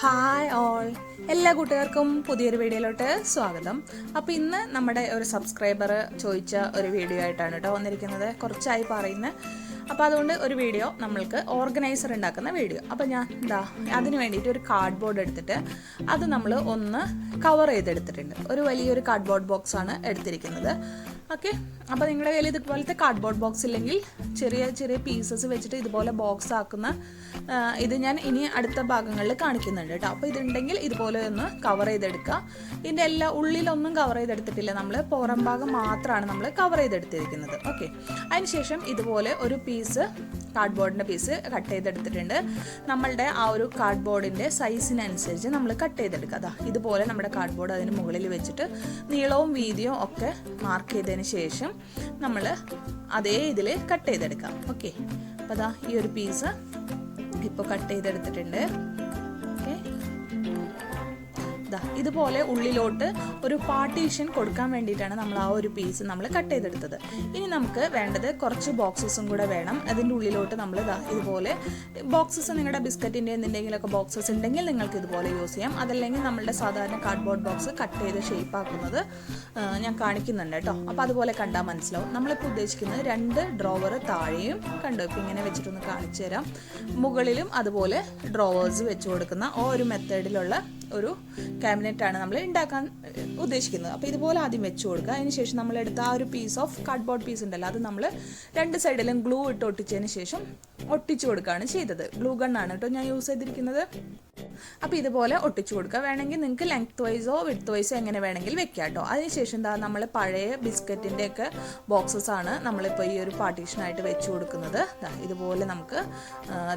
Hi all, എല്ലാ കൂട്ടുകാർക്കും പുതിയൊരു വീഡിയോയിലോട്ട് സ്വാഗതം. അപ്പോൾ ഇന്ന് നമ്മുടെ ഒരു സബ്സ്ക്രൈബർ ചോദിച്ച ഒരു വീഡിയോ ആയിട്ടാണ് കേട്ടോ വന്നിരിക്കുന്നത്. കുറച്ചായി പറയുന്നത്. അപ്പോൾ അതുകൊണ്ട് ഒരു വീഡിയോ നമ്മൾക്ക് ഓർഗനൈസർ ഉണ്ടാക്കുന്ന വീഡിയോ. അപ്പോൾ ഞാൻ അതിന് വേണ്ടിയിട്ട് ഒരു കാർഡ് ബോർഡ് എടുത്തിട്ട് അത് നമ്മൾ ഒന്ന് കവർ ചെയ്തെടുത്തിട്ടുണ്ട്. ഒരു വലിയൊരു കാർഡ് ബോർഡ് ബോക്സാണ് എടുത്തിരിക്കുന്നത്. ഓക്കെ, അപ്പോൾ നിങ്ങളുടെ കയ്യിൽ ഇതുപോലത്തെ കാർഡ് ബോർഡ് ബോക്സ് ഇല്ലെങ്കിൽ ചെറിയ ചെറിയ പീസസ് വെച്ചിട്ട് ഇതുപോലെ ബോക്സ് ആക്കുന്ന ഇത് ഞാൻ ഇനി അടുത്ത ഭാഗങ്ങളിൽ കാണിക്കുന്നുണ്ട് കേട്ടോ. അപ്പോൾ ഇതുണ്ടെങ്കിൽ ഇതുപോലെ ഒന്ന് കവർ ചെയ്തെടുക്കുക. ഇതിൻ്റെ എല്ലാ ഉള്ളിലൊന്നും കവർ ചെയ്തെടുത്തിട്ടില്ല, നമ്മൾ പുറം ഭാഗം മാത്രമാണ് നമ്മൾ കവർ ചെയ്തെടുത്തിരിക്കുന്നത്. ഓക്കെ, അതിനുശേഷം ഇതുപോലെ ഒരു പീസ് കാർഡ് ബോർഡിൻ്റെ പീസ് കട്ട് ചെയ്തെടുത്തിട്ടുണ്ട്. നമ്മളുടെ ആ ഒരു കാർഡ് ബോർഡിൻ്റെ സൈസിനനുസരിച്ച് നമ്മൾ കട്ട് ചെയ്തെടുക്കുക. അതാ ഇതുപോലെ നമ്മുടെ കാർഡ് ബോർഡ് അതിന് മുകളിൽ വെച്ചിട്ട് നീളവും വീതിയും ഒക്കെ മാർക്ക് ചെയ്തതിന് ശേഷം നമ്മൾ അതേ ഇതിൽ കട്ട് ചെയ്തെടുക്കാം. ഓക്കെ, അപ്പോൾ അതാ ഈ ഒരു പീസ് ഇപ്പോൾ കട്ട് ചെയ്തെടുത്തിട്ടുണ്ട്. ഓക്കെ, ഇതുപോലെ ഉള്ളിലോട്ട് ഒരു പാർട്ടീഷൻ കൊടുക്കാൻ വേണ്ടിയിട്ടാണ് നമ്മൾ ആ ഒരു പീസ് നമ്മൾ കട്ട് ചെയ്തെടുത്തത്. ഇനി നമുക്ക് വേണ്ടത് കുറച്ച് ബോക്സസും കൂടെ വേണം. അതിൻ്റെ ഉള്ളിലോട്ട് നമ്മൾ ഇതുപോലെ ബോക്സസ്, നിങ്ങളുടെ ബിസ്ക്കറ്റിൻ്റെ എന്തെങ്കിലുമൊക്കെ ബോക്സസ് ഉണ്ടെങ്കിൽ നിങ്ങൾക്ക് ഇതുപോലെ യൂസ് ചെയ്യാം. അതല്ലെങ്കിൽ നമ്മളുടെ സാധാരണ കാർഡ് ബോർഡ് ബോക്സ് കട്ട് ചെയ്ത് ഷേപ്പ് ആക്കുന്നത് ഞാൻ കാണിക്കുന്നുണ്ട് കേട്ടോ. അപ്പോൾ അതുപോലെ കണ്ടാൽ മനസ്സിലാവും. നമ്മളിപ്പോൾ ഉദ്ദേശിക്കുന്നത് 2 ഡ്രോവർ താഴെയും കണ്ടോ, ഇപ്പോൾ ഇങ്ങനെ വെച്ചിട്ടൊന്ന് കാണിച്ചു തരാം. മുകളിലും അതുപോലെ ഡ്രോവേഴ്സ് വെച്ച് കൊടുക്കുന്ന ഒരു മെത്തേഡിലുള്ള ഒരു ക്യാബിനറ്റാണ് നമ്മൾ ഉണ്ടാക്കാൻ ഉദ്ദേശിക്കുന്നത്. അപ്പോൾ ഇതുപോലെ ആദ്യം വെച്ച് കൊടുക്കുക. അതിനുശേഷം നമ്മൾ എടുത്ത ആ ഒരു piece of cardboard piece ഉണ്ടല്ലോ, അത് നമ്മൾ 2 സൈഡിലും ഗ്ലൂ ഇട്ട് ഒട്ടിച്ചതിന് ശേഷം ഒട്ടിച്ചു കൊടുക്കുകയാണ് ചെയ്തത്. ഗ്ലൂ ഗണ്ണാണ് കേട്ടോ ഞാൻ യൂസ് ചെയ്തിരിക്കുന്നത്. അപ്പോൾ ഇതുപോലെ ഒട്ടിച്ചു കൊടുക്കുക. വേണമെങ്കിൽ നിങ്ങൾക്ക് ലെങ്ത് വൈസോ വിഡ്ത്ത് വൈസോ എങ്ങനെ വേണമെങ്കിൽ വെക്കാം കേട്ടോ. അതിനുശേഷം നമ്മൾ പഴയ ബിസ്ക്കറ്റിൻ്റെ ഒക്കെ ബോക്സസ് ആണ് നമ്മളിപ്പോൾ ഈ ഒരു പാർട്ടീഷനായിട്ട് വെച്ച് കൊടുക്കുന്നത്. ഇതുപോലെ നമുക്ക്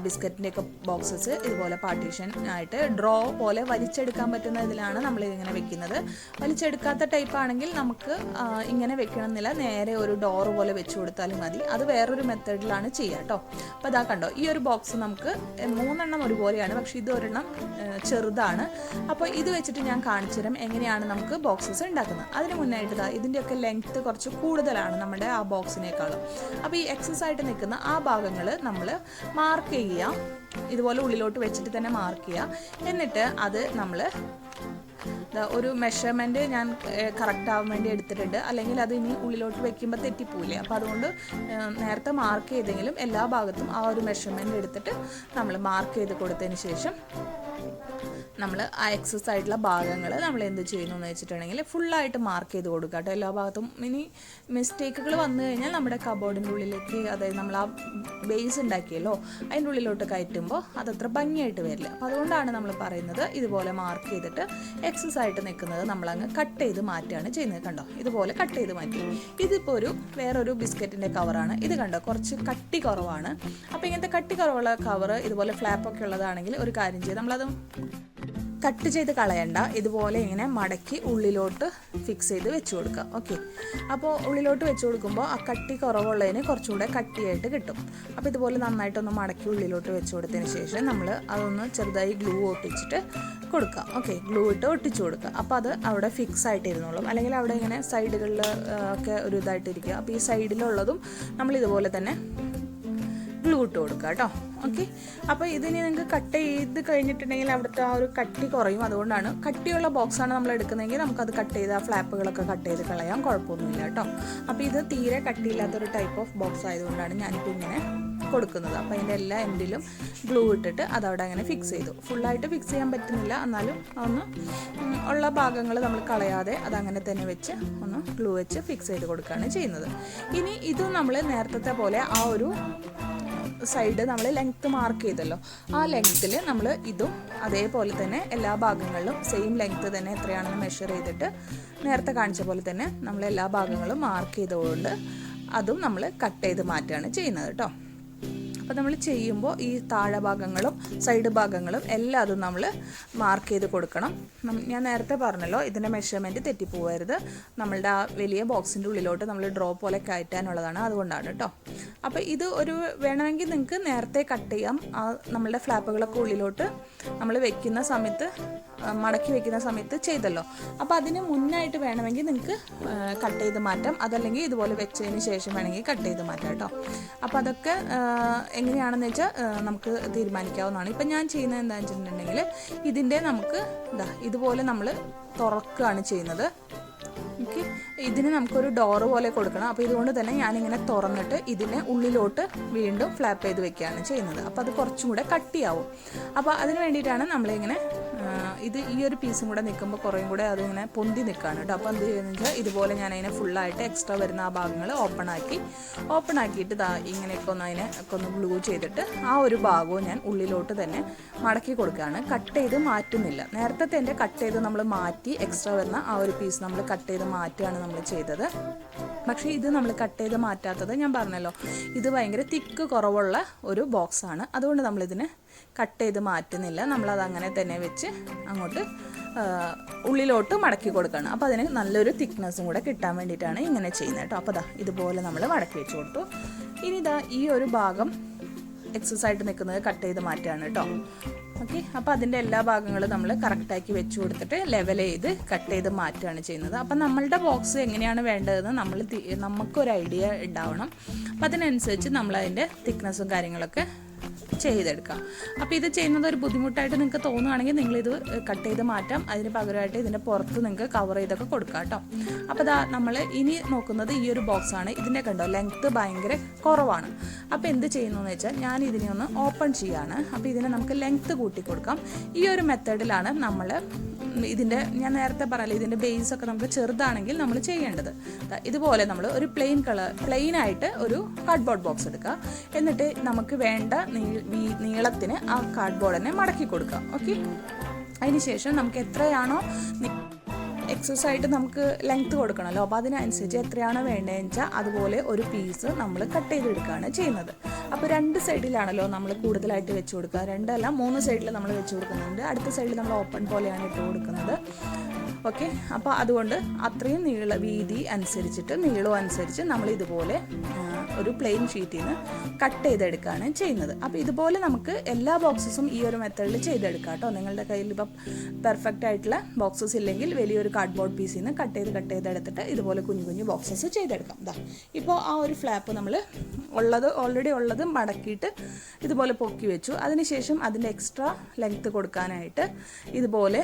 ബിസ്ക്കറ്റിൻ്റെ ഒക്കെ ബോക്സസ് ഇതുപോലെ പാർട്ടീഷൻ ആയിട്ട് ഡ്രോ പോലെ വലിച്ചെടുക്കാൻ പറ്റുന്ന ഇതിലാണ് നമ്മൾ ഇതിങ്ങനെ വെക്കുന്നത്. വലിച്ചെടുക്കാത്ത ടൈപ്പ് ആണെങ്കിൽ നമുക്ക് ഇങ്ങനെ വെക്കണമെന്നില്ല, നേരെ ഒരു ഡോർ പോലെ വെച്ച് കൊടുത്താലും മതി. അത് വേറൊരു മെത്തേഡിലാണ് ചെയ്യുക കേട്ടോ. അപ്പോൾ അതാ കണ്ടോ, ഈ ഒരു ബോക്സ് നമുക്ക് 3 എണ്ണം ഒരുപോലെയാണ്, പക്ഷേ ഇത് ഒരെണ്ണം ചെറുതാണ്. അപ്പോൾ ഇത് വെച്ചിട്ട് ഞാൻ കാണിച്ചു തരാം എങ്ങനെയാണ് നമുക്ക് ബോക്സസ് ഉണ്ടാക്കുന്നത്. അതിന് മുന്നായിട്ട് ഇതിൻ്റെയൊക്കെ ലെങ്ത്ത് കുറച്ച് കൂടുതലാണ് നമ്മുടെ ആ ബോക്സിനേക്കാളും. അപ്പോൾ ഈ എക്സസ് ആയിട്ട് നിൽക്കുന്ന ആ ഭാഗങ്ങൾ നമ്മൾ മാർക്ക് ചെയ്യുക. ഇതുപോലെ ഉള്ളിലോട്ട് വെച്ചിട്ട് തന്നെ മാർക്ക് ചെയ്യുക. എന്നിട്ട് അത് നമ്മൾ ഒരു മെഷർമെൻറ്റ് ഞാൻ കറക്റ്റ് ആവാൻ വേണ്ടി എടുത്തിട്ടുണ്ട്. അല്ലെങ്കിൽ അത് ഇനി ഉള്ളിലോട്ട് വെക്കുമ്പോൾ തെറ്റിപ്പോയില്ലേ. അപ്പോൾ അതുകൊണ്ട് നേരത്തെ മാർക്ക് ചെയ്തെങ്കിലും എല്ലാ ഭാഗത്തും ആ ഒരു മെഷർമെൻറ്റ് എടുത്തിട്ട് നമ്മൾ മാർക്ക് ചെയ്ത് കൊടുത്തതിന് ശേഷം നമ്മൾ ആ എക്സസ് ആയിട്ടുള്ള ഭാഗങ്ങൾ നമ്മൾ എന്ത് ചെയ്യുന്നു എന്ന് വെച്ചിട്ടുണ്ടെങ്കിൽ ഫുള്ളായിട്ട് മാർക്ക് ചെയ്ത് കൊടുക്കുക കേട്ടോ എല്ലാ ഭാഗത്തും. ഇനി മിസ്റ്റേക്കുകൾ വന്നു കഴിഞ്ഞാൽ നമ്മുടെ കബോർഡിൻ്റെ ഉള്ളിലേക്ക്, അതായത് നമ്മൾ ആ ബേസ് ഉണ്ടാക്കിയല്ലോ അതിൻ്റെ ഉള്ളിലോട്ട് കയറ്റുമ്പോൾ അതത്ര ഭംഗിയായിട്ട് വരില്ല. അപ്പോൾ അതുകൊണ്ടാണ് നമ്മൾ പറയുന്നത് ഇതുപോലെ മാർക്ക് ചെയ്തിട്ട് എക്സസ് ആയിട്ട് നിൽക്കുന്നത് നമ്മളങ്ങ് കട്ട് ചെയ്ത് മാറ്റുകയാണ് ചെയ്യുന്നത്. കണ്ടോ, ഇതുപോലെ കട്ട് ചെയ്ത് മാറ്റി. ഇതിപ്പോൾ വേറൊരു ബിസ്ക്കറ്റിൻ്റെ കവറാണ്. ഇത് കണ്ടോ, കുറച്ച് കട്ടി കുറവാണ്. അപ്പോൾ ഇങ്ങനത്തെ കട്ടി കുറവുള്ള കവർ ഇതുപോലെ ഫ്ലാപ്പൊക്കെ ഉള്ളതാണെങ്കിൽ ഒരു കാര്യം ചെയ്ത് നമ്മളത് കട്ട് ചെയ്ത് കളയണ്ട, ഇതുപോലെ ഇങ്ങനെ മടക്കി ഉള്ളിലോട്ട് ഫിക്സ് ചെയ്ത് വെച്ച് കൊടുക്കുക. ഓക്കെ, അപ്പോൾ ഉള്ളിലോട്ട് വെച്ച് കൊടുക്കുമ്പോൾ ആ കട്ടി കുറവുള്ളതിന് കുറച്ചുകൂടെ കട്ടിയായിട്ട് കിട്ടും. അപ്പോൾ ഇതുപോലെ നന്നായിട്ടൊന്ന് മടക്കി ഉള്ളിലോട്ട് വെച്ച് കൊടുത്തതിന് ശേഷം നമ്മൾ അതൊന്ന് ചെറുതായി ഗ്ലൂ ഒട്ടിച്ചിട്ട് കൊടുക്കുക. ഓക്കെ, ഗ്ലൂ ഇട്ട് ഒട്ടിച്ചു കൊടുക്കുക. അപ്പോൾ അത് അവിടെ ഫിക്സ് ആയിട്ട് ഇരുന്നോളും. അല്ലെങ്കിൽ അവിടെ ഇങ്ങനെ സൈഡുകളിൽ ഒക്കെ ഒരു ഇതായിട്ടിരിക്കുക. അപ്പോൾ ഈ സൈഡിലുള്ളതും നമ്മൾ ഇതുപോലെ തന്നെ ഗ്ലൂ ഇട്ട് കൊടുക്കുക കേട്ടോ. ഓക്കെ, അപ്പോൾ ഇതിന് നിങ്ങൾക്ക് കട്ട് ചെയ്ത് കഴിഞ്ഞിട്ടുണ്ടെങ്കിൽ അവിടുത്തെ ആ ഒരു കട്ടി കുറയും. അതുകൊണ്ടാണ് കട്ടിയുള്ള ബോക്സാണ് നമ്മൾ എടുക്കുന്നതെങ്കിൽ നമുക്കത് കട്ട് ചെയ്ത് ആ ഫ്ലാപ്പുകളൊക്കെ കട്ട് ചെയ്ത് കളയാം, കുഴപ്പമൊന്നുമില്ല കേട്ടോ. അപ്പോൾ ഇത് തീരെ കട്ടിയില്ലാത്തൊരു ടൈപ്പ് ഓഫ് ബോക്സ് ആയതുകൊണ്ടാണ് ഞാനിപ്പോൾ ഇങ്ങനെ കൊടുക്കുന്നത്. അപ്പോൾ അതിൻ്റെ എല്ലാ എൻഡിലും ഗ്ലൂ ഇട്ടിട്ട് അതവിടെ അങ്ങനെ ഫിക്സ് ചെയ്തു. ഫുള്ളായിട്ട് ഫിക്സ് ചെയ്യാൻ പറ്റുന്നില്ല, എന്നാലും ഒന്ന് ഉള്ള ഭാഗങ്ങൾ നമ്മൾ കളയാതെ അതങ്ങനെ തന്നെ വെച്ച് ഒന്ന് ഗ്ലൂ വെച്ച് ഫിക്സ് ചെയ്ത് കൊടുക്കുകയാണ് ചെയ്യുന്നത്. ഇനി ഇതും നമ്മൾ നേരത്തെ പോലെ ആ ഒരു സൈഡ് നമ്മൾ ലെങ്ത്ത് മാർക്ക് ചെയ്തല്ലോ, ആ ലെങ്ത്തിൽ നമ്മൾ ഇതും അതേപോലെ തന്നെ എല്ലാ ഭാഗങ്ങളിലും സെയിം ലെങ്ത്ത് തന്നെ എത്രയാണെന്ന് മെഷർ ചെയ്തിട്ട് നേരത്തെ കാണിച്ച പോലെ തന്നെ നമ്മൾ എല്ലാ ഭാഗങ്ങളും മാർക്ക് ചെയ്തുകൊണ്ട് അതും നമ്മൾ കട്ട് ചെയ്ത് മാറ്റുകയാണ് ചെയ്യുന്നത് കേട്ടോ. അപ്പോൾ നമ്മൾ ചെയ്യുമ്പോൾ ഈ താഴെ ഭാഗങ്ങളും സൈഡ് ഭാഗങ്ങളും എല്ലാം അതും നമ്മൾ മാർക്ക് ചെയ്ത് കൊടുക്കണം. ഞാൻ നേരത്തെ പറഞ്ഞല്ലോ ഇതിൻ്റെ മെഷർമെൻറ്റ് തെറ്റിപ്പോകരുത്. നമ്മളുടെ ആ വലിയ ബോക്സിൻ്റെ ഉള്ളിലോട്ട് നമ്മൾ ഡ്രോ പോലെ കയറ്റാനുള്ളതാണ്, അതുകൊണ്ടാണ് കേട്ടോ. അപ്പോൾ ഇത് വേണമെങ്കിൽ നിങ്ങൾക്ക് നേരത്തെ കട്ട് ചെയ്യാം. നമ്മളുടെ ഫ്ലാപ്പുകളൊക്കെ ഉള്ളിലോട്ട് നമ്മൾ വെക്കുന്ന സമയത്ത്, മടക്കി വെക്കുന്ന സമയത്ത് ചെയ്തല്ലോ. അപ്പോൾ അതിന് മുന്നായിട്ട് വേണമെങ്കിൽ നിങ്ങൾക്ക് കട്ട് ചെയ്ത് മാറ്റാം. അതല്ലെങ്കിൽ ഇതുപോലെ വെച്ചതിന് ശേഷം വേണമെങ്കിൽ കട്ട് ചെയ്ത് മാറ്റാം കേട്ടോ. അപ്പോൾ അതൊക്കെ എങ്ങനെയാണെന്ന് വെച്ചാൽ നമുക്ക് തീരുമാനിക്കാവുന്നതാണ്. ഇപ്പം ഞാൻ ചെയ്യുന്നത് എന്താണെന്ന് വെച്ചിട്ടുണ്ടെങ്കിൽ ഇതിൻ്റെ നമുക്ക് ഇതുപോലെ നമ്മൾ തുറക്കുകയാണ് ചെയ്യുന്നത്. ഓക്കെ, ഇതിന് നമുക്കൊരു ഡോറ് പോലെ കൊടുക്കണം. അപ്പോൾ ഇതുകൊണ്ട് തന്നെ ഞാനിങ്ങനെ തുറന്നിട്ട് ഇതിനെ ഉള്ളിലോട്ട് വീണ്ടും ഫ്ലാപ്പ് ചെയ്ത് വെക്കുകയാണ് ചെയ്യുന്നത്. അപ്പോൾ അത് കുറച്ചും കൂടെ കട്ടിയാവും. അപ്പോൾ അതിന് വേണ്ടിയിട്ടാണ് നമ്മളിങ്ങനെ ഈ ഒരു പീസും കൂടെ നിൽക്കുമ്പോൾ കുറേയും കൂടെ അതിങ്ങനെ പൊന്തി നിൽക്കുകയാണ് കേട്ടോ. അപ്പോൾ എന്ത് ചെയ്യുന്നത് വെച്ചാൽ ഇതുപോലെ ഞാൻ അതിനെ ഫുള്ളായിട്ട് എക്സ്ട്രാ വരുന്ന ആ ഭാഗങ്ങൾ ഓപ്പൺ ആക്കിയിട്ട് ഇങ്ങനെയൊക്കെ ഒന്ന് ഗ്ലൂ ചെയ്തിട്ട് ആ ഒരു ഭാഗവും ഞാൻ ഉള്ളിലോട്ട് തന്നെ മടക്കി കൊടുക്കുകയാണ്. കട്ട് ചെയ്ത് മാറ്റുന്നില്ല. നേരത്തെ തന്നെ കട്ട് ചെയ്ത് നമ്മൾ മാറ്റി എക്സ്ട്രാ വരുന്ന ആ ഒരു പീസ് നമ്മൾ കട്ട് ചെയ്ത് മാറ്റുകയാണ് നമ്മൾ ചെയ്തത്. പക്ഷേ ഇത് നമ്മൾ കട്ട് ചെയ്ത് മാറ്റാത്തത് ഞാൻ പറഞ്ഞല്ലോ, ഇത് ഭയങ്കര തിക്ക് കുറവുള്ള ഒരു ബോക്സാണ്. അതുകൊണ്ട് നമ്മളിതിന് കട്ട് ചെയ്ത് മാറ്റുന്നില്ല. നമ്മളത് അങ്ങനെ തന്നെ വെച്ച് അങ്ങോട്ട് ഉള്ളിലോട്ട് മടക്കി കൊടുക്കുകയാണ്. അപ്പോൾ അതിന് നല്ലൊരു തിക്നെസ്സും കൂടെ കിട്ടാൻ വേണ്ടിയിട്ടാണ് ഇങ്ങനെ ചെയ്യുന്നത് കേട്ടോ. അപ്പോൾ ഇതുപോലെ നമ്മൾ മടക്കി വെച്ച് കൊടുത്തു. ഇനി ഈ ഒരു ഭാഗം എക്സസൈസ് നിൽക്കുന്നത് കട്ട് ചെയ്ത് മാറ്റുകയാണ് കേട്ടോ. ഓക്കെ, അപ്പോൾ അതിൻ്റെ എല്ലാ ഭാഗങ്ങളും നമ്മൾ കറക്റ്റാക്കി വെച്ച് കൊടുത്തിട്ട് ലെവൽ ചെയ്ത് കട്ട് ചെയ്ത് മാറ്റുകയാണ് ചെയ്യുന്നത്. അപ്പം നമ്മളുടെ ബോക്സ് എങ്ങനെയാണ് വേണ്ടതെന്ന് നമുക്കൊരു ഐഡിയ ഉണ്ടാവണം. അപ്പം അതിനനുസരിച്ച് നമ്മളതിൻ്റെ തിക്നെസ്സും കാര്യങ്ങളൊക്കെ ചെയ്തെടുക്കാം. അപ്പോൾ ഇത് ചെയ്യുന്നത് ഒരു ബുദ്ധിമുട്ടായിട്ട് നിങ്ങൾക്ക് തോന്നുകയാണെങ്കിൽ നിങ്ങളിത് കട്ട് ചെയ്ത് മാറ്റാം. അതിന് പകരമായിട്ട് ഇതിൻ്റെ പുറത്ത് നിങ്ങൾക്ക് കവർ ചെയ്തൊക്കെ കൊടുക്കാം കേട്ടോ. അപ്പോൾ നമ്മൾ ഇനി നോക്കുന്നത് ഈ ഒരു ബോക്സാണ്. ഇതിൻ്റെ കണ്ടോ ലെങ്ത്ത് ഭയങ്കര കുറവാണ്. അപ്പോൾ എന്ത് ചെയ്യുന്നു എന്ന് വെച്ചാൽ ഞാൻ ഇതിനെ ഒന്ന് ഓപ്പൺ ചെയ്യാണ്. അപ്പോൾ ഇതിനെ നമുക്ക് ലെങ്ത്ത് കൂട്ടി കൊടുക്കാം. ഈ ഒരു മെത്തേഡിലാണ് നമ്മൾ ഞാൻ നേരത്തെ പറഞ്ഞില്ല, ഇതിൻ്റെ ബേസൊക്കെ നമുക്ക് ചെറുതാണെങ്കിൽ നമ്മൾ ചെയ്യേണ്ടത്. ഇതുപോലെ നമ്മൾ ഒരു പ്ലെയിൻ ആയിട്ട് ഒരു കാർഡ്ബോർഡ് ബോക്സ് എടുക്കുക. എന്നിട്ട് നമുക്ക് വേണ്ട നീളത്തിന് ആ കാർഡ്ബോർഡ് തന്നെ മടക്കി കൊടുക്കുക. ഓക്കെ, അതിനുശേഷം നമുക്ക് എത്രയാണോ എക്സസൈസ് നമുക്ക് ലെങ്ത്ത് കൊടുക്കണമല്ലോ. അപ്പോൾ അതിനനുസരിച്ച് എത്രയാണോ വേണ്ടതെന്ന് വെച്ചാൽ അതുപോലെ ഒരു പീസ് നമ്മൾ കട്ട് ചെയ്തെടുക്കുകയാണ് ചെയ്യുന്നത്. അപ്പോൾ 2 സൈഡിലാണല്ലോ നമ്മൾ കൂടുതലായിട്ട് വെച്ച് കൊടുക്കുക. 2 അല്ല 3 സൈഡിൽ നമ്മൾ വെച്ച് കൊടുക്കുന്നുണ്ട്. അടുത്ത സൈഡിൽ നമ്മൾ ഓപ്പൺ പോലെയാണ് ഇട്ട് കൊടുക്കുന്നത്. ഓക്കെ, അപ്പോൾ അതുകൊണ്ട് അത്രയും വീതി അനുസരിച്ചിട്ട് നീളവും അനുസരിച്ച് നമ്മൾ ഇതുപോലെ ഒരു പ്ലെയിൻ ഷീറ്റിൽ നിന്ന് കട്ട് ചെയ്തെടുക്കുകയാണ് ചെയ്യുന്നത്. അപ്പോൾ ഇതുപോലെ നമുക്ക് എല്ലാ ബോക്സസും ഈ ഒരു മെത്തേഡിൽ ചെയ്തെടുക്കാം കേട്ടോ. നിങ്ങളുടെ കയ്യിൽ ഇപ്പം പെർഫെക്റ്റ് ആയിട്ടുള്ള ബോക്സസ് ഇല്ലെങ്കിൽ വലിയൊരു കാർഡ്ബോർഡ് പീസിൽ നിന്ന് കട്ട് ചെയ്തെടുത്തിട്ട് ഇതുപോലെ കുഞ്ഞു ബോക്സസ് ചെയ്തെടുക്കാം. ഇപ്പോൾ ആ ഒരു ഫ്ലാപ്പ് നമ്മൾ ഓൾറെഡി ഉള്ളത് മടക്കിയിട്ട് ഇതുപോലെ പൊക്കി വെച്ചു. അതിനുശേഷം അതിൻ്റെ എക്സ്ട്രാ ലെങ്ത്ത് കൊടുക്കാനായിട്ട് ഇതുപോലെ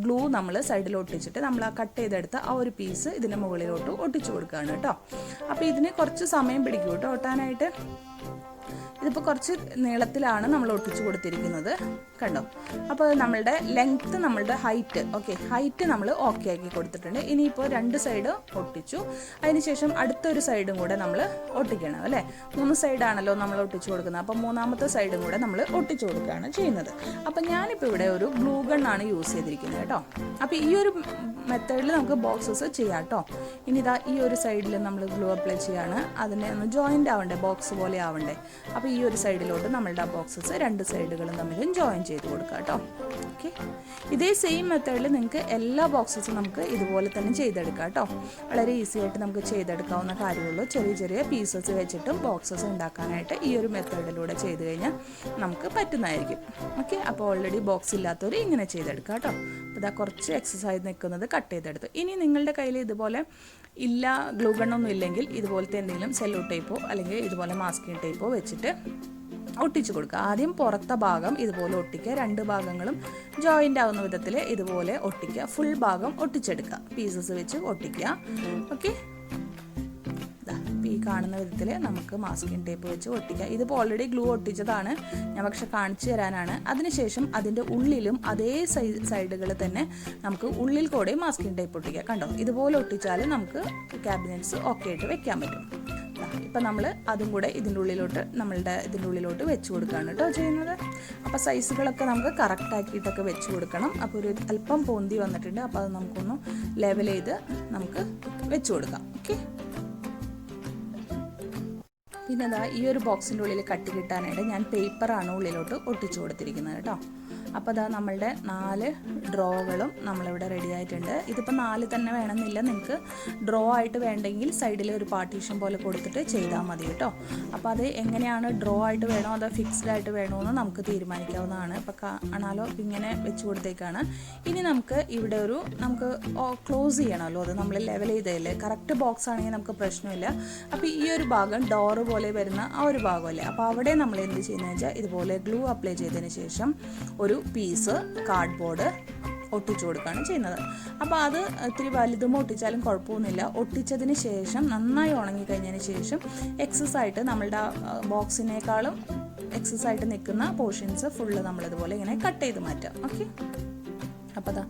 ഗ്ലൂ നമ്മൾ സൈഡിൽ ഒട്ടിച്ചിട്ട് നമ്മൾ ആ കട്ട് ചെയ്തെടുത്ത ആ ഒരു പീസ് ഇതിൻ്റെ മുകളിലോട്ട് ഒട്ടിച്ചു കൊടുക്കുകയാണ് കേട്ടോ. അപ്പോൾ ഇതിന് കുറച്ച് സമയം പിടിക്കും കേട്ടോ ഒട്ടാനായിട്ട്. ഇതിപ്പോൾ കുറച്ച് നീളത്തിലാണ് നമ്മൾ ഒട്ടിച്ചു കൊടുത്തിരിക്കുന്നത് കണ്ടോ. അപ്പോൾ നമ്മളുടെ ലെങ്ത്ത്, നമ്മളുടെ ഹൈറ്റ് നമ്മൾ ഓക്കെ ആക്കി കൊടുത്തിട്ടുണ്ട്. ഇനിയിപ്പോൾ 2 സൈഡ് ഒട്ടിച്ചു. അതിനുശേഷം അടുത്തൊരു സൈഡും കൂടെ നമ്മൾ ഒട്ടിക്കണം അല്ലേ. 3 സൈഡാണല്ലോ നമ്മൾ ഒട്ടിച്ചു കൊടുക്കുന്നത്. അപ്പോൾ 3ാമത്തെ സൈഡും കൂടെ നമ്മൾ ഒട്ടിച്ചു കൊടുക്കുകയാണ് ചെയ്യുന്നത്. അപ്പം ഞാനിപ്പോൾ ഇവിടെ ഒരു ഗ്ലൂ ഗണ്ണാണ് യൂസ് ചെയ്തിരിക്കുന്നത് കേട്ടോ. അപ്പോൾ ഈ ഒരു മെത്തേഡിൽ നമുക്ക് ബോക്സസ് ചെയ്യാം കേട്ടോ. ഇനി ഈ ഒരു സൈഡിൽ നമ്മൾ ഗ്ലൂ അപ്ലൈ ചെയ്യാണ്. അതിനെ ഒന്ന് ജോയിൻ്റ് ആവണ്ടേ, ബോക്സ് പോലെ ആവണ്ടേ. അപ്പോൾ ഈ ഒരു സൈഡിലോട്ട് നമ്മളുടെ ആ ബോക്സസ് 2 സൈഡുകളും തമ്മിലും ജോയിൻ ചെയ്ത് കൊടുക്കുക കേട്ടോ. ഓക്കെ, ഇതേ സെയിം മെത്തേഡിൽ നിങ്ങൾക്ക് എല്ലാ ബോക്സസും നമുക്ക് ഇതുപോലെ തന്നെ ചെയ്തെടുക്കാം കേട്ടോ. വളരെ ഈസി ആയിട്ട് നമുക്ക് ചെയ്തെടുക്കാവുന്ന കാര്യമുള്ളൂ. ചെറിയ പീസസ് വെച്ചിട്ടും ബോക്സസ് ഉണ്ടാക്കാനായിട്ട് ഈ ഒരു മെത്തേഡിലൂടെ ചെയ്ത് കഴിഞ്ഞാൽ നമുക്ക് പറ്റുന്നതായിരിക്കും. ഓക്കെ, അപ്പോൾ ഓൾറെഡി ബോക്സ് ഇല്ലാത്തവർ ഇങ്ങനെ ചെയ്തെടുക്കാം കേട്ടോ. അപ്പോൾ കുറച്ച് എക്സസൈസ് നിൽക്കുന്നത് കട്ട് ചെയ്തെടുത്തു. ഇനി നിങ്ങളുടെ കയ്യിൽ ഇതുപോലെ ഗ്ലൂ ഗണ്ണൊന്നും ഇല്ലെങ്കിൽ ഇതുപോലത്തെ എന്തെങ്കിലും സെല്ലോ ടേപ്പോ അല്ലെങ്കിൽ ഇതുപോലെ മാസ്കിംഗ് ടേപ്പോ വെച്ചിട്ട് ഒട്ടിച്ചു കൊടുക്കുക. ആദ്യം പുറത്തെ ഭാഗം ഇതുപോലെ ഒട്ടിക്കുക. 2 ഭാഗങ്ങളും ജോയിൻ്റ് ആവുന്ന വിധത്തിൽ ഇതുപോലെ ഒട്ടിക്കുക. ഫുൾ ഭാഗം ഒട്ടിച്ചെടുക്കുക. പീസസ് വെച്ച് ഒട്ടിക്കുക. ഓക്കെ, ഈ കാണുന്ന വിധത്തിൽ നമുക്ക് മാസ്കിംഗ് ടേപ്പ് വെച്ച് ഒട്ടിക്കുക. ഇതിപ്പോൾ ഓൾറെഡി ഗ്ലൂ ഒട്ടിച്ചതാണ്, ഞാൻ പക്ഷെ കാണിച്ചു തരാനാണ്. അതിനുശേഷം അതിൻ്റെ ഉള്ളിലും അതേ സൈഡുകൾ തന്നെ നമുക്ക് ഉള്ളിൽ കൂടെ മാസ്കിംഗ് ടേപ്പ് ഒട്ടിക്കുക. കണ്ടോ, ഇതുപോലെ ഒട്ടിച്ചാൽ നമുക്ക് ക്യാബിനറ്റ്സ് ഓക്കെ ആയിട്ട് വെക്കാൻ പറ്റും. ഇപ്പം നമ്മൾ അതും കൂടെ ഇതിൻ്റെ ഉള്ളിലോട്ട് വെച്ച് കൊടുക്കുകയാണ് കേട്ടോ ചെയ്യുന്നത്. അപ്പോൾ സൈസുകളൊക്കെ നമുക്ക് കറക്റ്റാക്കിയിട്ടൊക്കെ വെച്ച് കൊടുക്കണം. അപ്പോൾ ഒരു അല്പം പൊന്തി വന്നിട്ടുണ്ട്. അപ്പോൾ അത് നമുക്കൊന്ന് ലെവൽ ചെയ്ത് നമുക്ക് വെച്ച് കൊടുക്കാം. ഓക്കെ, പിന്നെ അതാ ഈ ഒരു ബോക്സിൻ്റെ ഉള്ളിൽ കട്ടി കിട്ടാനായിട്ട് ഞാൻ പേപ്പറാണ് ഉള്ളിലോട്ട് ഒട്ടിച്ചു കൊടുത്തിരിക്കുന്നത് കേട്ടോ. അപ്പോൾ അതാ നമ്മളുടെ 4 ഡ്രോകളും നമ്മളിവിടെ റെഡി ആയിട്ടുണ്ട്. ഇതിപ്പോൾ 4 തന്നെ വേണമെന്നില്ല, നിങ്ങൾക്ക് ഡ്രോ ആയിട്ട് വേണ്ടെങ്കിൽ സൈഡിൽ ഒരു പാർട്ടീഷൻ പോലെ കൊടുത്തിട്ട് ചെയ്താൽ മതി കേട്ടോ. അപ്പോൾ അത് എങ്ങനെയാണ്, ഡ്രോ ആയിട്ട് വേണോ അതോ ഫിക്സ്ഡ് ആയിട്ട് വേണോ എന്ന് നമുക്ക് തീരുമാനിക്കാവുന്നതാണ്. ഇപ്പോൾ കാണാലോ ഇങ്ങനെ വെച്ച് കൊടുത്തേക്കാണ്. ഇനി നമുക്ക് ഇവിടെ നമുക്ക് ക്ലോസ് ചെയ്യണമല്ലോ, അത് നമ്മൾ ലെവൽ ചെയ്തതല്ലേ. കറക്റ്റ് ബോക്സ് ആണെങ്കിൽ നമുക്ക് പ്രശ്നമില്ല. അപ്പോൾ ഈ ഒരു ഭാഗം ഡോറ് പോലെ വരുന്ന ആ ഒരു ഭാഗമല്ലേ, അപ്പോൾ അവിടെ നമ്മൾ എന്ത് ചെയ്യുന്നത് വെച്ചാൽ ഇതുപോലെ ഗ്ലൂ അപ്ലൈ ചെയ്തതിന് ശേഷം ഒരു പീസ് കാർഡ്ബോർഡ് ഒട്ടിച്ചു കൊടുക്കുകയാണ് ചെയ്യുന്നത്. അപ്പോൾ അത് ഇത്തിരി വലുതും ഒട്ടിച്ചാലും കുഴപ്പമൊന്നുമില്ല. ഒട്ടിച്ചതിന് ശേഷം നന്നായി ഉണങ്ങിക്കഴിഞ്ഞതിന് ശേഷം എക്സസ് ആയിട്ട് നമ്മളുടെ ബോക്സിനേക്കാളും എക്സസ് ആയിട്ട് നിൽക്കുന്ന പോർഷൻസ് ഫുള്ള് നമ്മളിതുപോലെ ഇങ്ങനെ കട്ട് ചെയ്ത് മാറ്റാം. ഓക്കെ, അപ്പോൾ അതാ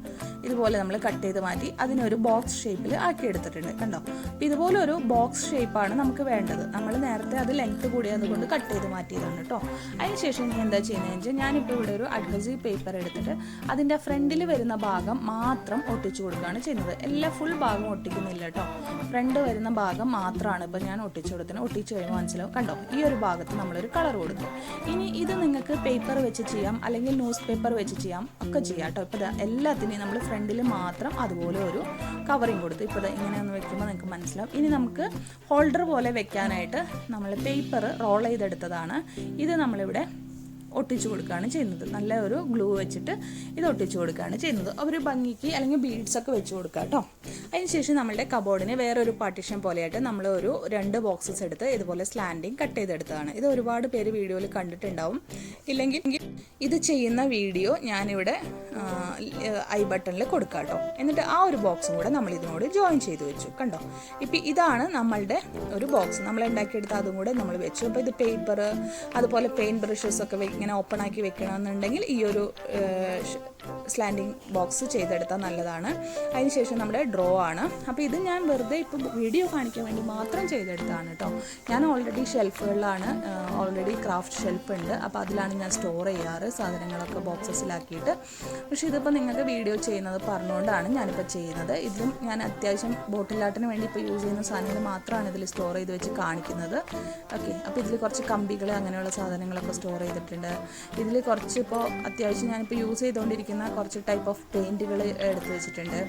ഇതുപോലെ നമ്മൾ കട്ട് ചെയ്ത് മാറ്റി അതിനൊരു ബോക്സ് ഷേപ്പിൽ ആക്കി എടുത്തിട്ടുണ്ട് കണ്ടോ. അപ്പോൾ ഇതുപോലെ ഒരു ബോക്സ് ഷേപ്പാണ് നമുക്ക് വേണ്ടത്. നമ്മൾ നേരത്തെ അത് ലെങ്ത്ത് കൂടി അതുകൊണ്ട് കട്ട് ചെയ്ത് മാറ്റിയതാണ് കേട്ടോ. അതിനുശേഷം ഇനി എന്താ ചെയ്യുന്നതെന്ന് വെച്ചാൽ ഞാനിപ്പോൾ ഇവിടെ ഒരു അഡ്ഹസീവ് പേപ്പർ എടുത്തിട്ട് അതിൻ്റെ ഫ്രണ്ടിൽ വരുന്ന ഭാഗം മാത്രം ഒട്ടിച്ചു കൊടുക്കുകയാണ് ചെയ്യുന്നത്. എല്ലാ ഫുൾ ഭാഗം ഒട്ടിക്കുന്നില്ല കേട്ടോ, ഫ്രണ്ട് വരുന്ന ഭാഗം മാത്രമാണ് ഇപ്പോൾ ഞാൻ ഒട്ടിച്ചു കൊടുത്തത്. ഒട്ടിച്ചു കഴിയുമ്പോൾ മനസ്സിലാവും കണ്ടോ, ഈ ഒരു ഭാഗത്ത് നമ്മളൊരു കളർ കൊടുത്തു. ഇനി ഇത് നിങ്ങൾക്ക് പേപ്പർ വെച്ച് ചെയ്യാം, അല്ലെങ്കിൽ ന്യൂസ് പേപ്പർ വെച്ച് ചെയ്യാം, ഒക്കെ ചെയ്യാം കേട്ടോ. ഇപ്പോൾ എല്ലാത്തിനെയും നമ്മൾ ഫ്രണ്ടിൽ മാത്രം അതുപോലെ ഒരു കവറിങ് കൊടുത്തു. ഇപ്പോൾ ഇങ്ങനെ ഒന്ന് വെക്കുമ്പോൾ നിങ്ങൾക്ക് മനസ്സിലാവും. ഇനി നമുക്ക് ഹോൾഡർ പോലെ വെക്കാനായിട്ട് നമ്മൾ പേപ്പർ റോൾ ചെയ്തെടുത്തതാണ്. ഇത് നമ്മളിവിടെ ഒട്ടിച്ചു കൊടുക്കുകയാണ് ചെയ്യുന്നത്. നല്ല ഒരു ഗ്ലൂ വെച്ചിട്ട് ഇത് ഒട്ടിച്ചു കൊടുക്കുകയാണ് ചെയ്യുന്നത്. ഒരു ഭംഗിക്ക് അല്ലെങ്കിൽ ബീഡ്സൊക്കെ വെച്ച് കൊടുക്കുക കേട്ടോ. അതിനുശേഷം നമ്മളുടെ കബോർഡിന് വേറൊരു പാർട്ടീഷൻ പോലെയായിട്ട് നമ്മൾ ഒരു 2 ബോക്സസ് എടുത്ത് ഇതുപോലെ സ്ലാൻഡിങ് കട്ട് ചെയ്തെടുത്തതാണ്. ഇത് ഒരുപാട് പേര് വീഡിയോയിൽ കണ്ടിട്ടുണ്ടാവും. ഇല്ലെങ്കിൽ ഇത് ചെയ്യുന്ന വീഡിയോ ഞാനിവിടെ ഐ ബട്ടണിൽ കൊടുക്കാം കേട്ടോ. എന്നിട്ട് ആ ഒരു ബോക്സും കൂടെ നമ്മൾ ഇതിനോട് ജോയിൻ ചെയ്ത് വെച്ചു കണ്ടോ. ഇപ്പം ഇതാണ് നമ്മളുടെ ഒരു ബോക്സ് നമ്മൾ ഉണ്ടാക്കിയെടുത്ത്, അതും കൂടെ നമ്മൾ വെച്ചു. അപ്പോൾ ഇത് പേപ്പർ അതുപോലെ പെയിൻറ്റ് ബ്രഷസ് ഒക്കെ ഇങ്ങനെ ഓപ്പൺ ആക്കി വെക്കണമെന്നുണ്ടെങ്കിൽ ഈ ഒരു സ്ലാൻഡിങ് ബോക്സ് ചെയ്തെടുത്താൽ നല്ലതാണ്. അതിനുശേഷം നമ്മുടെ ഡ്രോ ആണ്. അപ്പോൾ ഇത് ഞാൻ വെറുതെ ഇപ്പോൾ വീഡിയോ കാണിക്കാൻ വേണ്ടി മാത്രം ചെയ്തെടുത്താണ് കേട്ടോ. ഞാൻ ഓൾറെഡി ഷെൽഫുകളിലാണ്, ഓൾറെഡി ക്രാഫ്റ്റ് ഷെൽഫ് ഉണ്ട്. അപ്പോൾ അതിലാണ് ഞാൻ സ്റ്റോർ ചെയ്യാറ് സാധനങ്ങളൊക്കെ ബോക്സസിലാക്കിയിട്ട്. പക്ഷേ ഇതിപ്പോൾ നിങ്ങൾക്ക് വീഡിയോ ചെയ്യുന്നത് പറഞ്ഞുകൊണ്ടാണ് ഞാനിപ്പോൾ ചെയ്യുന്നത്. ഇതിലും ഞാൻ അത്യാവശ്യം ബോട്ടിലാട്ടിന് വേണ്ടി ഇപ്പോൾ യൂസ് ചെയ്യുന്ന സാധനങ്ങൾ മാത്രമാണ് ഇതിൽ സ്റ്റോർ ചെയ്ത് വെച്ച് കാണിക്കുന്നത്. ഓക്കെ, അപ്പോൾ ഇതിൽ കുറച്ച് കമ്പികൾ അങ്ങനെയുള്ള സാധനങ്ങളൊക്കെ സ്റ്റോർ ചെയ്തിട്ടുണ്ട്. ഇതിൽ കുറച്ച് ഇപ്പോൾ അത്യാവശ്യം ഞാനിപ്പോൾ യൂസ് ചെയ്തുകൊണ്ടിരിക്കുന്ന കുറച്ച് ടൈപ്പ് ഓഫ് പെയിൻറ്റുകൾ എടുത്ത് വെച്ചിട്ടുണ്ട്.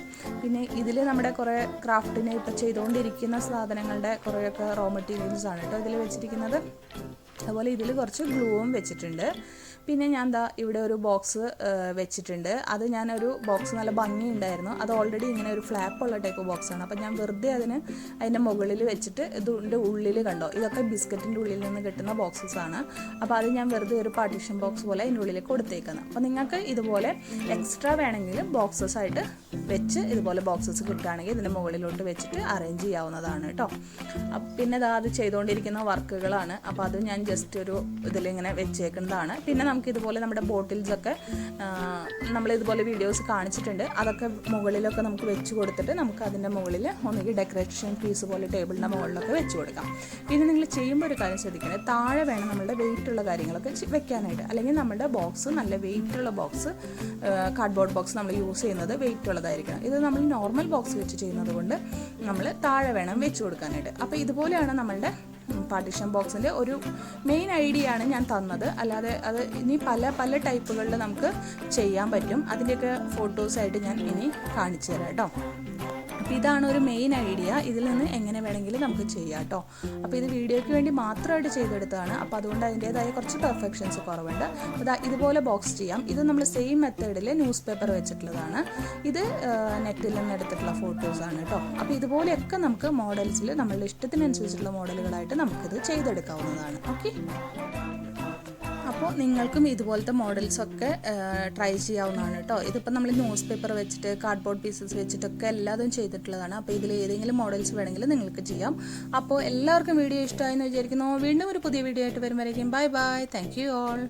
പിന്നെ ഇതിൽ നമ്മുടെ കുറേ ക്രാഫ്റ്റിനെ ഇപ്പോൾ ചെയ്തുകൊണ്ടിരിക്കുന്ന സാധനങ്ങളുടെ കുറേയൊക്കെ റോ മെറ്റീരിയൽസ് ആണ് കേട്ടോ ഇതിൽ വെച്ചിരിക്കുന്നത്. അതുപോലെ ഇതിൽ കുറച്ച് ഗ്ലൂവും വെച്ചിട്ടുണ്ട്. പിന്നെ ഞാൻ ഇവിടെ ഒരു ബോക്സ് വെച്ചിട്ടുണ്ട്. അത് ഞാനൊരു ബോക്സ് നല്ല ഭംഗിയുണ്ടായിരുന്നു. അത് ഓൾറെഡി ഇങ്ങനെ ഒരു ഫ്ലാപ്പുള്ള ടൈപ്പ് ബോക്സാണ്. അപ്പോൾ ഞാൻ വെറുതെ അതിൻ്റെ മുകളിൽ വെച്ചിട്ട് ഇതിൻ്റെ ഉള്ളിൽ കണ്ടോ, ഇതൊക്കെ ബിസ്ക്കറ്റിൻ്റെ ഉള്ളിൽ നിന്ന് കിട്ടുന്ന ബോക്സസ് ആണ്. അപ്പോൾ അത് ഞാൻ വെറുതെ ഒരു പാർട്ടീഷൻ ബോക്സ് പോലെ അതിൻ്റെ ഉള്ളിൽ കൊടുത്തേക്കുന്നത്. അപ്പോൾ നിങ്ങൾക്ക് ഇതുപോലെ എക്സ്ട്രാ വേണമെങ്കിൽ ബോക്സസ് ആയിട്ട് വെച്ച് ഇതുപോലെ ബോക്സസ് കിട്ടുകയാണെങ്കിൽ ഇതിൻ്റെ മുകളിലോട്ട് വെച്ചിട്ട് അറേഞ്ച് ചെയ്യാവുന്നതാണ് കേട്ടോ. പിന്നെ അത് ചെയ്തുകൊണ്ടിരിക്കുന്ന വർക്കുകളാണ്. അപ്പോൾ അത് ഞാൻ ജസ്റ്റ് ഒരു ഇതിലിങ്ങനെ വെച്ചേക്കുന്നതാണ്. പിന്നെ നമുക്ക് ഇതുപോലെ നമ്മുടെ ബോട്ടിൽസൊക്കെ നമ്മളിതുപോലെ വീഡിയോസ് കാണിച്ചിട്ടുണ്ട്. അതൊക്കെ മുകളിലൊക്കെ നമുക്ക് വെച്ച് കൊടുത്തിട്ട് നമുക്ക് അതിൻ്റെ മുകളിൽ ഒന്നുകിൽ ഡെക്കറേഷൻ പീസ് പോലെ ടേബിളിൻ്റെ മുകളിലൊക്കെ വെച്ച് കൊടുക്കാം. പിന്നെ നിങ്ങൾ ചെയ്യുമ്പോൾ ഒരു കാര്യം ശ്രദ്ധിക്കണേ, താഴെ വേണം നമ്മളുടെ വെയിറ്റുള്ള കാര്യങ്ങളൊക്കെ വെക്കാനായിട്ട്. അല്ലെങ്കിൽ നമ്മുടെ ബോക്സ് നല്ല വെയിറ്റുള്ള ബോക്സ്, കാർഡ്ബോർഡ് ബോക്സ് നമ്മൾ യൂസ് ചെയ്യുന്നത് വെയിറ്റ് ഉള്ളതായിരിക്കണം. ഇത് നമ്മൾ നോർമൽ ബോക്സ് വെച്ച് ചെയ്യുന്നത് കൊണ്ട് നമ്മൾ താഴെ വേണം വെച്ച് കൊടുക്കാനായിട്ട്. അപ്പോൾ ഇതുപോലെയാണ് നമ്മളുടെ പാർട്ടീഷൻ ബോക്സിൻ്റെ ഒരു മെയിൻ ഐഡിയ ആണ് ഞാൻ തന്നത്. അല്ലാതെ അത് ഇനി പല ടൈപ്പുകളിൽ നമുക്ക് ചെയ്യാൻ പറ്റും. അതിൻ്റെയൊക്കെ ഫോട്ടോസായിട്ട് ഞാൻ ഇനി കാണിച്ചു തരാം കേട്ടോ. അപ്പോൾ ഇതാണ് ഒരു മെയിൻ ഐഡിയ. ഇതിൽ നിന്ന് എങ്ങനെ വേണമെങ്കിലും നമുക്ക് ചെയ്യാം കേട്ടോ. അപ്പോൾ ഇത് വീഡിയോയ്ക്ക് വേണ്ടി മാത്രമായിട്ട് ചെയ്തെടുത്തതാണ്. അപ്പോൾ അതുകൊണ്ട് അതിൻ്റേതായ കുറച്ച് പെർഫെക്ഷൻസ് കുറവുണ്ട്. അപ്പോൾ ഇതുപോലെ ബോക്സ് ചെയ്യാം. ഇത് നമ്മൾ സെയിം മെത്തേഡിൽ ന്യൂസ് പേപ്പർ വെച്ചിട്ടുള്ളതാണ്. ഇത് നെറ്റിൽ നിന്ന് എടുത്തിട്ടുള്ള ഫോട്ടോസാണ് കേട്ടോ. അപ്പോൾ ഇതുപോലെയൊക്കെ നമുക്ക് മോഡൽസിൽ നമ്മളുടെ ഇഷ്ടത്തിനനുസരിച്ചുള്ള മോഡലുകളായിട്ട് നമുക്കിത് ചെയ്തെടുക്കാവുന്നതാണ്. ഓക്കെ, അപ്പോൾ നിങ്ങൾക്കും ഇതുപോലത്തെ മോഡൽസൊക്കെ ട്രൈ ചെയ്യാവുന്നതാണ് കേട്ടോ. ഇതിപ്പോൾ നമ്മൾ ന്യൂസ് പേപ്പർ വെച്ചിട്ട് കാർഡ്ബോർഡ് പീസസ് വെച്ചിട്ടൊക്കെ എല്ലാതും ചെയ്തിട്ടുള്ളതാണ്. അപ്പോൾ ഇതിൽ ഏതെങ്കിലും മോഡൽസ് വേണമെങ്കിൽ നിങ്ങൾക്ക് ചെയ്യാം. അപ്പോൾ എല്ലാവർക്കും വീഡിയോ ഇഷ്ടമായെന്ന് വിചാരിക്കുന്നു. വീണ്ടും ഒരു പുതിയ വീഡിയോ ആയിട്ട് വരുമ്പോഴേക്കും bye bye. Thank you all.